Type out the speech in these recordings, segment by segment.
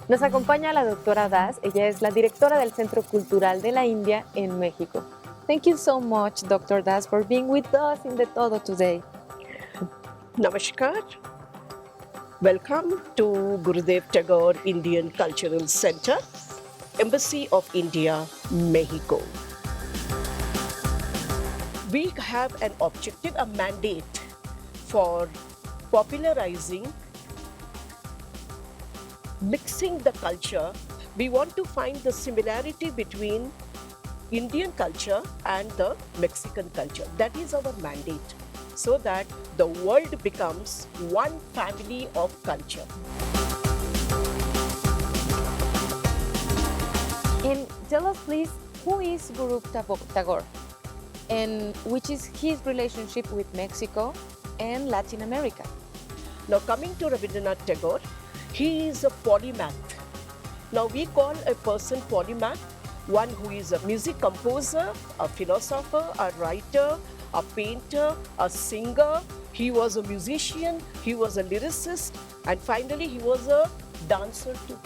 Nos acompaña la doctora Das, ella es la directora del Centro Cultural de la India en México. Thank you so much, Dr. Das, for being with us in the Todo today. Namaskar. Welcome to Gurudev Tagore Indian Cultural Center, Embassy of India, Mexico. We have an objective, a mandate for popularizing, mixing the culture. We want to find the similarity between Indian culture and the Mexican culture. That is our mandate, so that the world becomes one family of culture. And tell us, please, who is Guru Tagore and which is his relationship with Mexico and Latin America? Now, coming to Rabindranath Tagore, he is a polymath. Now, we call a person polymath one who is a music composer, a philosopher, a writer, a painter, a singer. He was a musician, he was a lyricist, and finally he was a dancer too.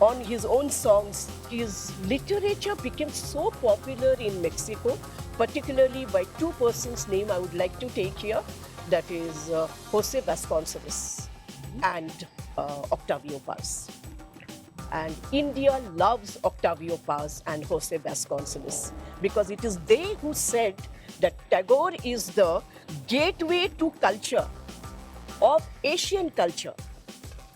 On his own songs, his literature became so popular in Mexico, particularly by two persons' name I would like to take here. That is Jose Vasconcelos and Octavio Paz. And India loves Octavio Paz and Jose Vasconcelos because it is they who said that Tagore is the gateway to culture of Asian culture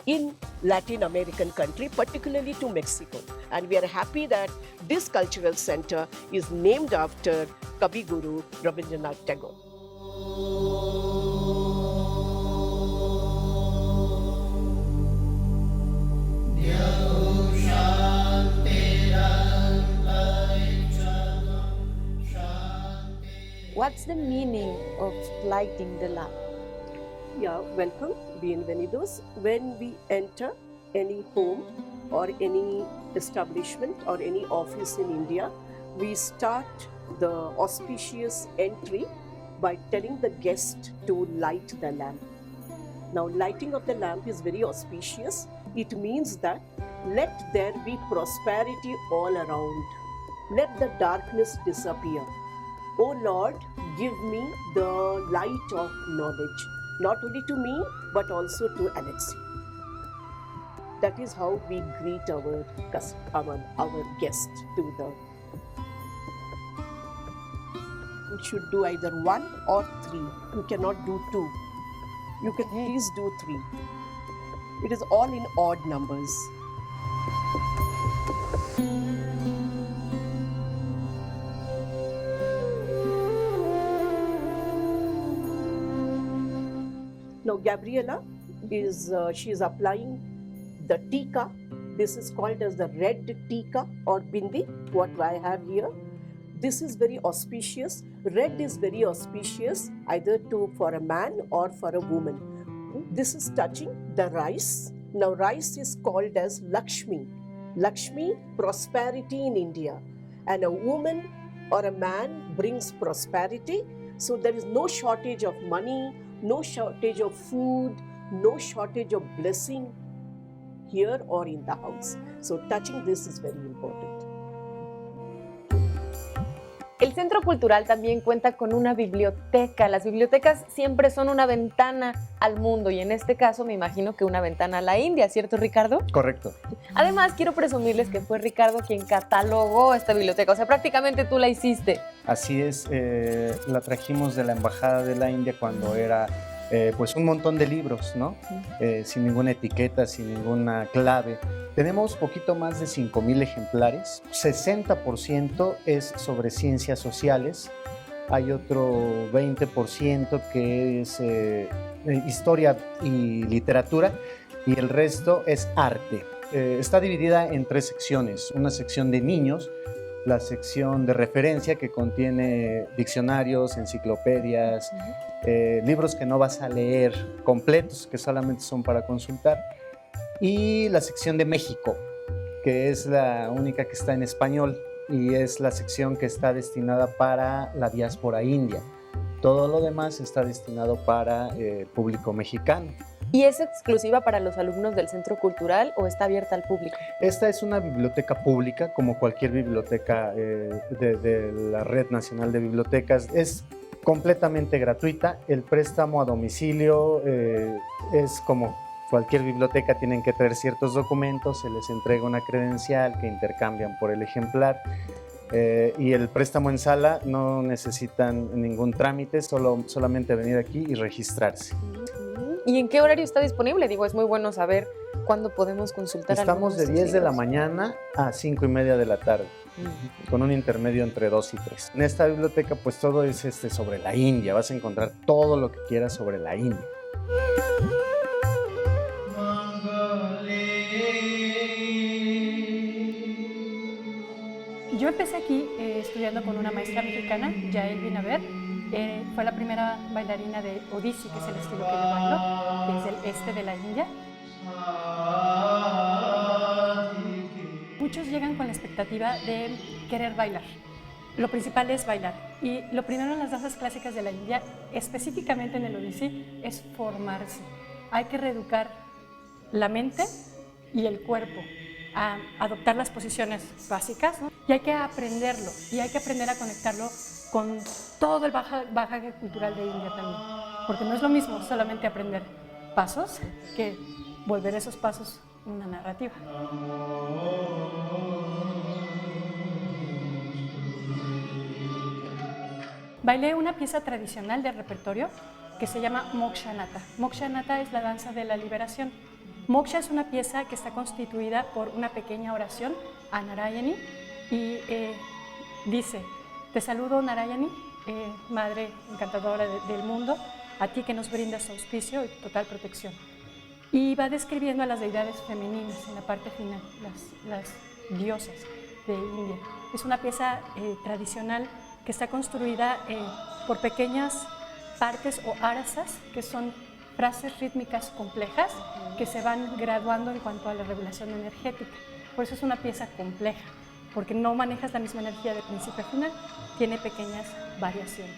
in Latin American country, particularly to Mexico. And we are happy that this cultural center is named after Kavi Guru Rabindranath Tagore. What's the meaning of lighting the lamp? Yeah, welcome, bienvenidos. When we enter any home or any establishment or any office in India, we start the auspicious entry by telling the guest to light the lamp. Now, lighting of the lamp is very auspicious. It means that let there be prosperity all around. Let the darkness disappear. O Lord, give me the light of knowledge, not only to me, but also to Alexia. That is how we greet our guest to the. We should do either one or three. You cannot do two. You can please do three. It is all in odd numbers. Now, Gabriela she is applying the tika. This is called as the red tika or bindi, what I have here. This is very auspicious. Red is very auspicious either for a man or for a woman. This is touching the rice. Now, rice is called as Lakshmi. Lakshmi, prosperity in India. And a woman or a man brings prosperity. So there is no shortage of money, no shortage of food, no shortage of blessing here or in the house. So touching this is very important. El Centro Cultural también cuenta con una biblioteca. Las bibliotecas siempre son una ventana al mundo y en este caso me imagino que una ventana a la India, ¿cierto, Ricardo? Correcto. Además, quiero presumirles que fue Ricardo quien catalogó esta biblioteca, o sea, prácticamente tú la hiciste. Así es, la trajimos de la Embajada de la India cuando era pues un montón de libros, ¿no? Sin ninguna etiqueta, sin ninguna clave. Tenemos poquito más de 5,000 ejemplares, 60% es sobre ciencias sociales, hay otro 20% que es historia y literatura y el resto es arte. Está dividida en 3 secciones, una sección de niños, la sección de referencia que contiene diccionarios, enciclopedias, libros que no vas a leer completos, que solamente son para consultar, y la sección de México, que es la única que está en español y es la sección que está destinada para la diáspora india. Todo lo demás está destinado para el público mexicano. ¿Y es exclusiva para los alumnos del Centro Cultural o está abierta al público? Esta es una biblioteca pública, como cualquier biblioteca de la Red Nacional de Bibliotecas. Es completamente gratuita. El préstamo a domicilio es como cualquier biblioteca, tienen que traer ciertos documentos, se les entrega una credencial que intercambian por el ejemplar. Y el préstamo en sala no necesitan ningún trámite, solamente venir aquí y registrarse. ¿Y en qué horario está disponible? Digo, es muy bueno saber cuándo podemos consultar. Estamos de 10 de la mañana a 5 y media de la tarde, con un intermedio entre 2 y 3. En esta biblioteca pues todo es sobre la India, vas a encontrar todo lo que quieras sobre la India. Yo empecé aquí estudiando con una maestra mexicana, Yael Binaver. Fue la primera bailarina de Odissi, que es el estilo que yo bailo, que es el este de la India. Muchos llegan con la expectativa de querer bailar. Lo principal es bailar. Y lo primero en las danzas clásicas de la India, específicamente en el Odissi, es formarse. Hay que reeducar la mente y el cuerpo a adoptar las posiciones básicas, ¿no? Y hay que aprenderlo, y hay que aprender a conectarlo con todo el bagaje cultural de India también, porque no es lo mismo solamente aprender pasos que volver esos pasos una narrativa. Bailé una pieza tradicional del repertorio que se llama Mokshanata. Mokshanata es la danza de la liberación. Moksha es una pieza que está constituida por una pequeña oración a Narayani y dice: te saludo Narayani, Madre encantadora del mundo, a ti que nos brindas auspicio y total protección. Y va describiendo a las deidades femeninas en la parte final, las diosas de India. Es una pieza tradicional que está construida por pequeñas partes o arasas, que son frases rítmicas complejas que se van graduando en cuanto a la revelación energética. Por eso es una pieza compleja, porque no manejas la misma energía de principio a final, tiene pequeñas variaciones.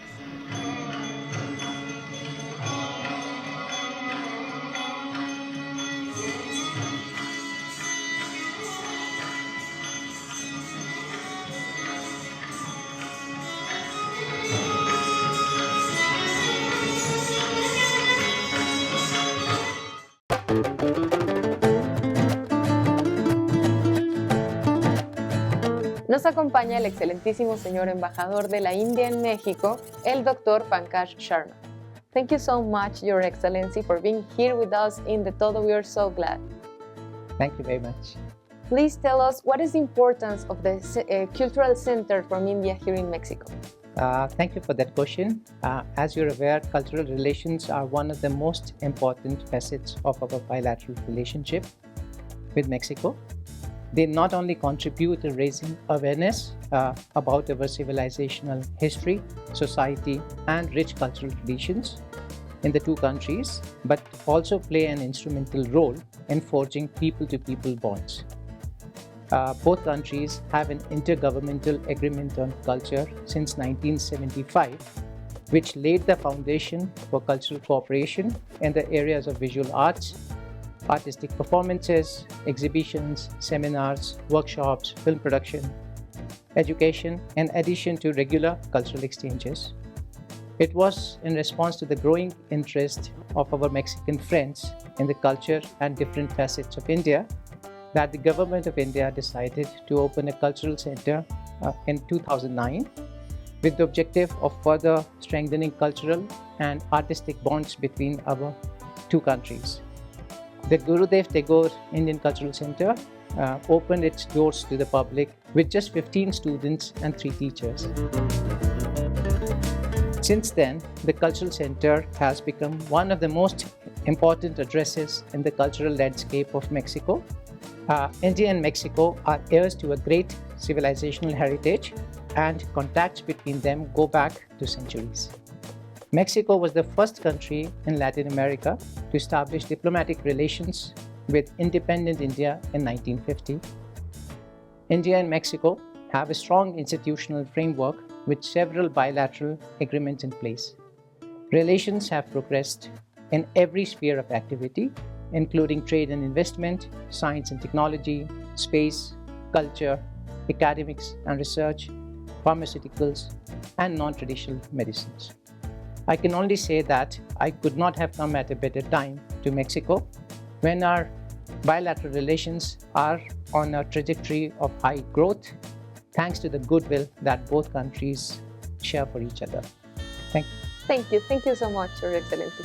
Nos acompaña el excelentísimo señor embajador de la India en México, el Dr. Pankaj Sharma. Thank you so much, Your Excellency, for being here with us in the Todo. We are so glad. Thank you very much. Please tell us what is the importance of the Cultural Center from India here in Mexico. Thank you for that question. As you're aware, cultural relations are one of the most important facets of our bilateral relationship with Mexico. They not only contribute to raising awareness about our civilizational history, society, and rich cultural traditions in the two countries, but also play an instrumental role in forging people-to-people bonds. Both countries have an intergovernmental agreement on culture since 1975, which laid the foundation for cultural cooperation in the areas of visual arts, artistic performances, exhibitions, seminars, workshops, film production, education, in addition to regular cultural exchanges. It was in response to the growing interest of our Mexican friends in the culture and different facets of India that the Government of India decided to open a cultural center in 2009 with the objective of further strengthening cultural and artistic bonds between our two countries. The Gurudev Tagore Indian Cultural Center opened its doors to the public with just 15 students and 3 teachers. Since then, the Cultural Center has become one of the most important addresses in the cultural landscape of Mexico. India and Mexico are heirs to a great civilizational heritage, and contacts between them go back to centuries. Mexico was the first country in Latin America to establish diplomatic relations with independent India in 1950. India and Mexico have a strong institutional framework with several bilateral agreements in place. Relations have progressed in every sphere of activity, including trade and investment, science and technology, space, culture, academics and research, pharmaceuticals, and non-traditional medicines. I can only say that I could not have come at a better time to Mexico when our bilateral relations are on a trajectory of high growth, thanks to the goodwill that both countries share for each other. Thank you. Thank you so much, Your Excellency.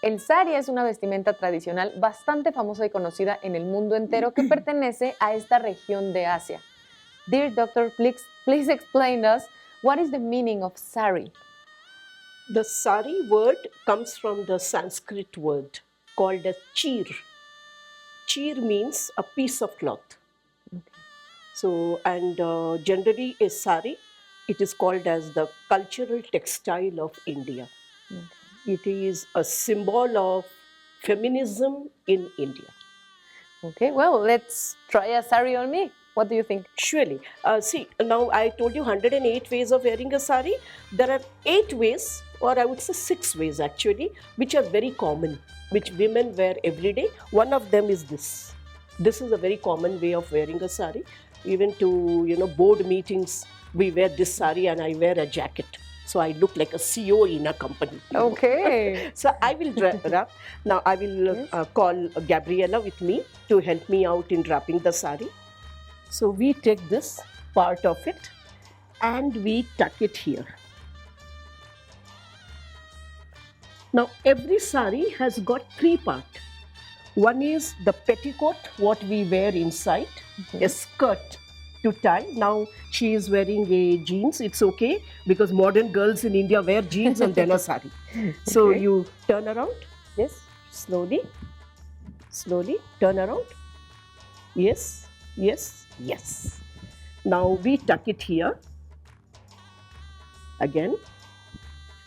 El sari es una vestimenta tradicional bastante famosa y conocida en el mundo entero que pertenece a esta región de Asia. Dear doctor, please explain us what is the meaning of sari? The sari word comes from the Sanskrit word called as cheer. Cheer means a piece of cloth. Okay. So, and generally a sari, it is called as the cultural textile of India. Okay. It is a symbol of feminism in India. Okay, well, let's try a sari on me. What do you think? Surely. See, now I told you 108 ways of wearing a sari. There are 8 ways, or I would say 6 ways actually, which are very common, which women wear every day. One of them is this. This is a very common way of wearing a sari. Even to, board meetings, we wear this sari and I wear a jacket. So I look like a CEO in a company. Okay. So I will wrap. Now I will call Gabriella with me to help me out in wrapping the sari. So we take this part of it and we tuck it here. Now every sari has got 3 parts. One is the petticoat, what we wear inside, a skirt to tie. Now she is wearing a jeans, it's okay because modern girls in India wear jeans and then a sari. So Okay. you turn around, Yes. slowly, turn around. Yes, yes, yes. Now we tuck it here. Again.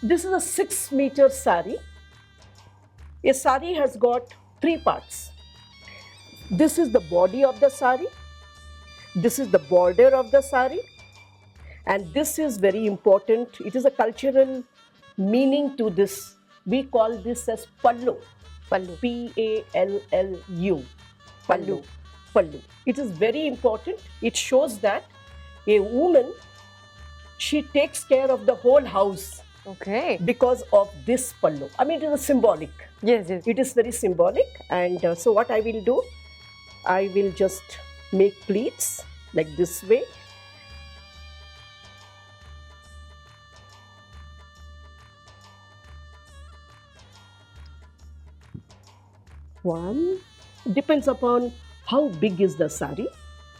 This is a 6-meter sari. A sari has got 3 parts. This is the body of the sari. This is the border of the sari. And this is very important. It is a cultural meaning to this. We call this as pallu. Pallu. P-A-L-L-U. Pallu. Pallu. It is very important. It shows that a woman, she takes care of the whole house Okay. because of this pallu. I mean, it is a symbolic. Yes, yes. It is very symbolic. And so what I will do, I will just make pleats like this way. One. Depends upon how big is the sari.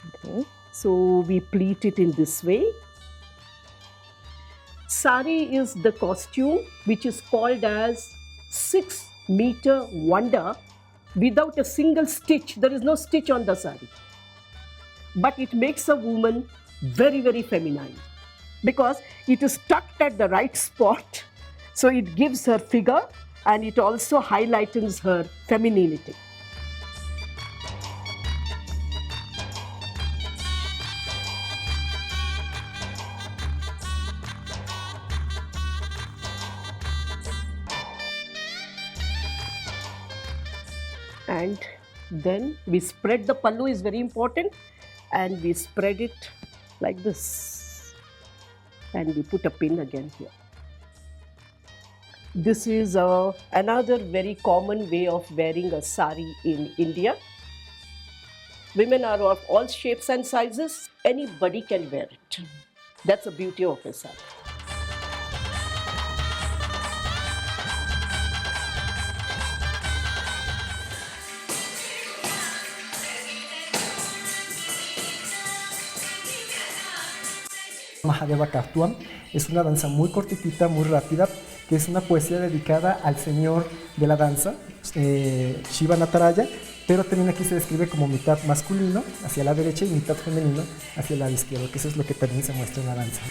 Okay. So we pleat it in this way. Sari is the costume which is called as 6-meter wonder without a single stitch. There is no stitch on the sari. But it makes a woman very, very feminine because it is tucked at the right spot. So it gives her figure and it also highlights her femininity. And then we spread the pallu is very important and we spread it like this and we put a pin again here. This is another very common way of wearing a sari in India. Women are of all shapes and sizes. Anybody can wear it. That's the beauty of a sari. Mahadeva Kartuam es una danza muy cortitita, muy rápida, que es una poesía dedicada al señor de la danza, Shiva Nataraya, pero también aquí se describe como mitad masculino hacia la derecha y mitad femenino hacia el lado izquierdo, que eso es lo que también se muestra en la danza.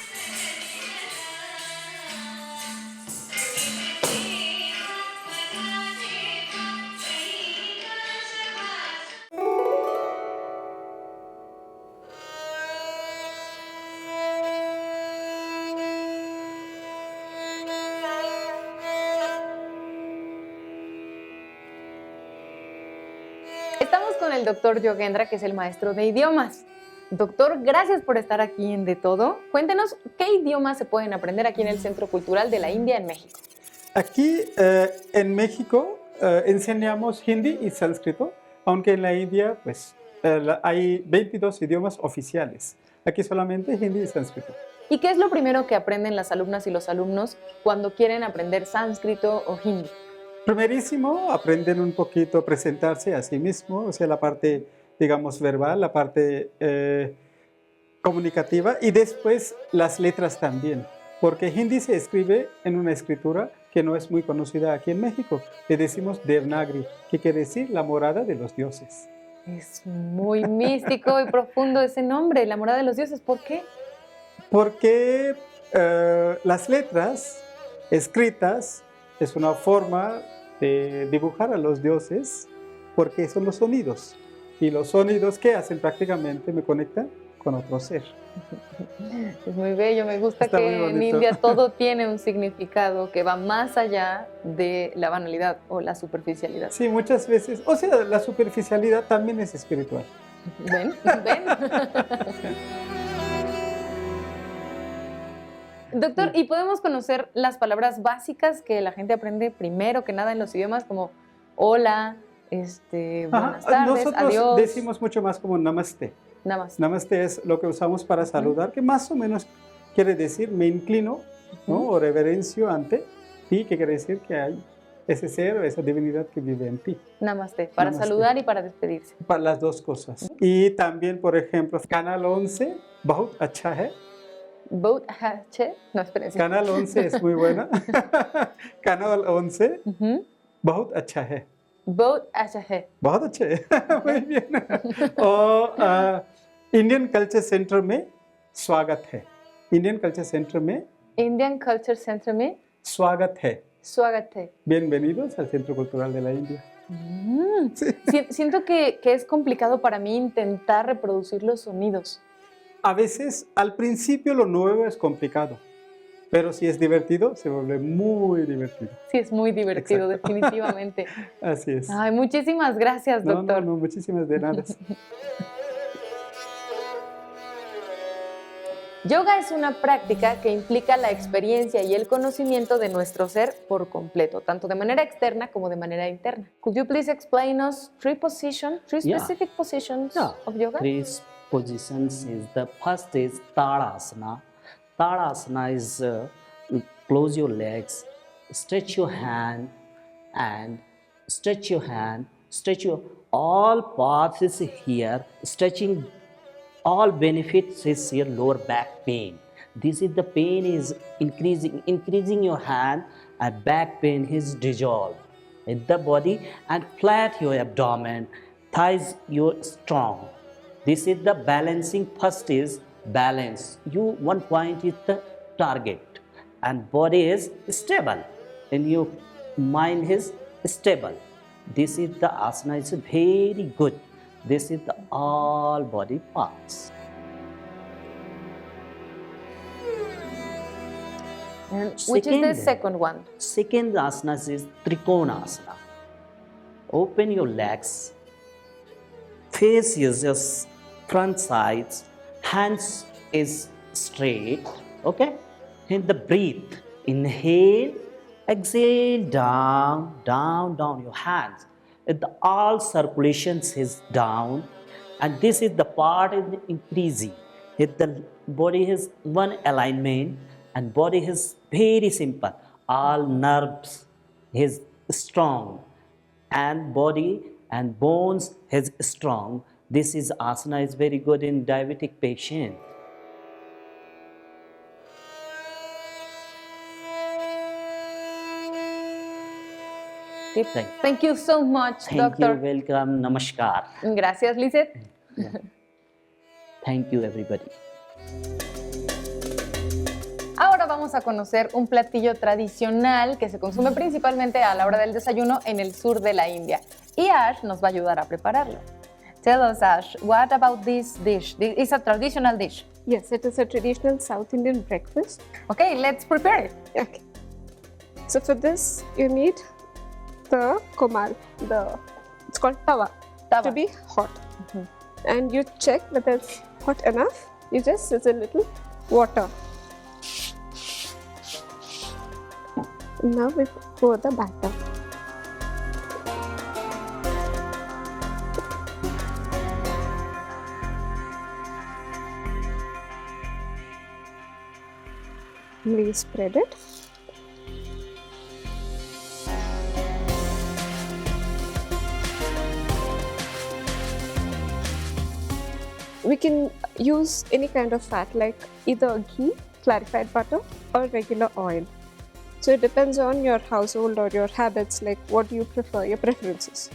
con el doctor Yogendra, que es el maestro de idiomas. Doctor, gracias por estar aquí en De Todo. Cuéntenos qué idiomas se pueden aprender aquí en el Centro Cultural de la India en México. Aquí en México enseñamos hindi y sánscrito, aunque en la India pues, hay 22 idiomas oficiales. Aquí solamente hindi y sánscrito. ¿Y qué es lo primero que aprenden las alumnas y los alumnos cuando quieren aprender sánscrito o hindi? Primerísimo, aprenden un poquito a presentarse a sí mismo, o sea, la parte, digamos, verbal, la parte comunicativa, y después las letras también, porque hindi se escribe en una escritura que no es muy conocida aquí en México. Le decimos Devanagari, que quiere decir la morada de los dioses. Es muy místico y profundo ese nombre, la morada de los dioses. ¿Por qué? Porque las letras escritas es una forma de dibujar a los dioses, porque son los sonidos. Y los sonidos que hacen prácticamente me conectan con otro ser. Es muy bello, me gusta Está que muy en bonito. India todo tiene un significado que va más allá de la banalidad o la superficialidad. Sí, muchas veces, o sea, la superficialidad también es espiritual. ¿Ven? ¿Ven? Doctor, ¿y podemos conocer las palabras básicas que la gente aprende primero que nada en los idiomas, como hola, buenas tardes, Nosotros adiós? decimos mucho más como namaste. Nada más. Namaste es lo que usamos para saludar, que más o menos quiere decir me inclino, ¿no? O reverencio ante ti, que quiere decir que hay ese ser o esa divinidad que vive en ti. Namaste, para Namaste. saludar y para despedirse. Para las dos cosas. Y también, por ejemplo, Canal 11, bahut acha hai. Boat hache, no, espérense. Canal 11 es muy buena. Canal 11, bahut acha hai. Boat hache. बहुत अच्छे muy bien और Indian culture centre में स्वागत है Indian culture centre में Indian Culture Center में स्वागत है स्वागत है. bienvenidos al Centro Cultural de la India. Siento que es complicado para mí intentar reproducir los sonidos. A veces al principio lo nuevo es complicado, pero si es divertido se vuelve muy divertido. Sí, es muy divertido, Exacto. definitivamente. Así es. Ay, muchísimas gracias, No, doctor. no, muchísimas de nada. Yoga es una práctica que implica la experiencia y el conocimiento de nuestro ser por completo, tanto de manera externa como de manera interna. Could you please explain us three Yeah. specific positions Yeah. of yoga? Three positions is the first is Tadasana. Tadasana is close your legs, stretch your hand, and stretch your hand, stretch your all parts is here, stretching all benefits is your lower back pain. This is the pain is increasing your hand, and back pain is dissolved in the body, and flat your abdomen, thighs you're strong. This is the balancing. First is balance. You one point is the target, and body is stable, and your mind is stable. This is the asana is very good. This is the all body parts. And which is the Second. second one? Second asana is Trikonasana. Open your legs, face is just front sides, hands is straight, okay? And the breathe, inhale, exhale, down, down, down your hands. And the all circulations is down, and this is the part is increasing. If the body has one alignment, and body is very simple. All nerves is strong, and body and bones is strong. This is asana is very good in diabetic patient. Thank you so much, Thank doctor. you, welcome, namaskar. Gracias, Lizeth. Thank you, everybody. Ahora vamos a conocer un platillo tradicional que se consume principalmente a la hora del desayuno en el sur de la India. Y Ash nos va a ayudar a prepararlo. Tell us, Ash, what about this dish? It's a traditional dish. Yes, it is a traditional South Indian breakfast. Okay, let's prepare it. Okay. So for this, you need the komal. It's called tawa. to be hot. And you check whether it's hot enough. You just sizzle a little water. Now we pour the batter. We spread it. We can use any kind of fat like either ghee, clarified butter or regular oil. So it depends on your household or your habits, like what do you prefer, your preferences.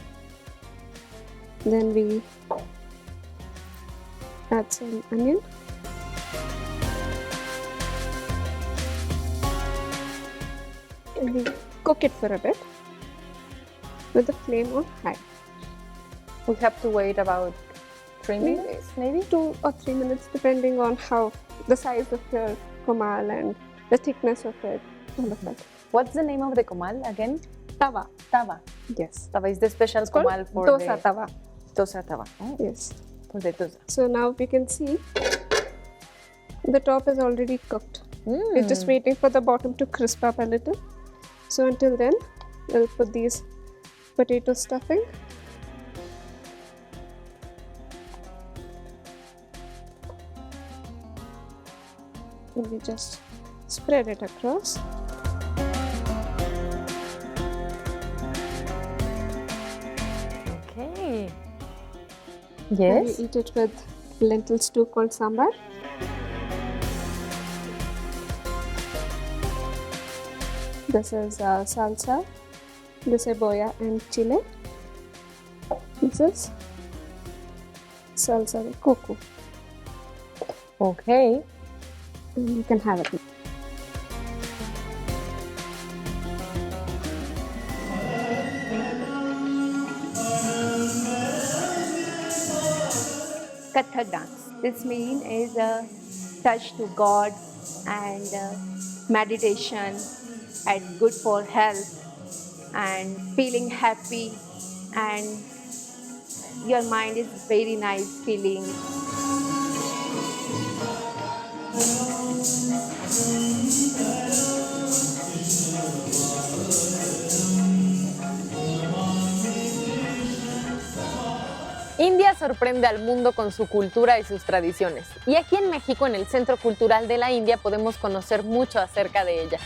Then we add some onion. And we cook it for a bit with the flame on high. We have to wait about 3 minutes, maybe? 2 or 3 minutes, depending on how the size of your komal and the thickness of it, all of that. What's the name of the komal again? Tawa. Tava. Yes. Tava is the special It's called komal for dosa the tawa. dosa tava. Oh, Yes. for the dosa. So now we can see the top is already cooked. We're just waiting for the bottom to crisp up a little. So until then, we'll put these potato stuffing. And we just spread it across. Okay. And Yes. we eat it with lentil stew called sambar. This is salsa, the cebolla and chile. This is salsa de coco. Okay. And you can have it. Kathak dance. This means is a touch to God and meditation and good for health and feeling happy and your mind is very nice feeling. India sorprende al mundo con su cultura y sus tradiciones. Y aquí en México, en el Centro Cultural de la India, podemos conocer mucho acerca de ellas.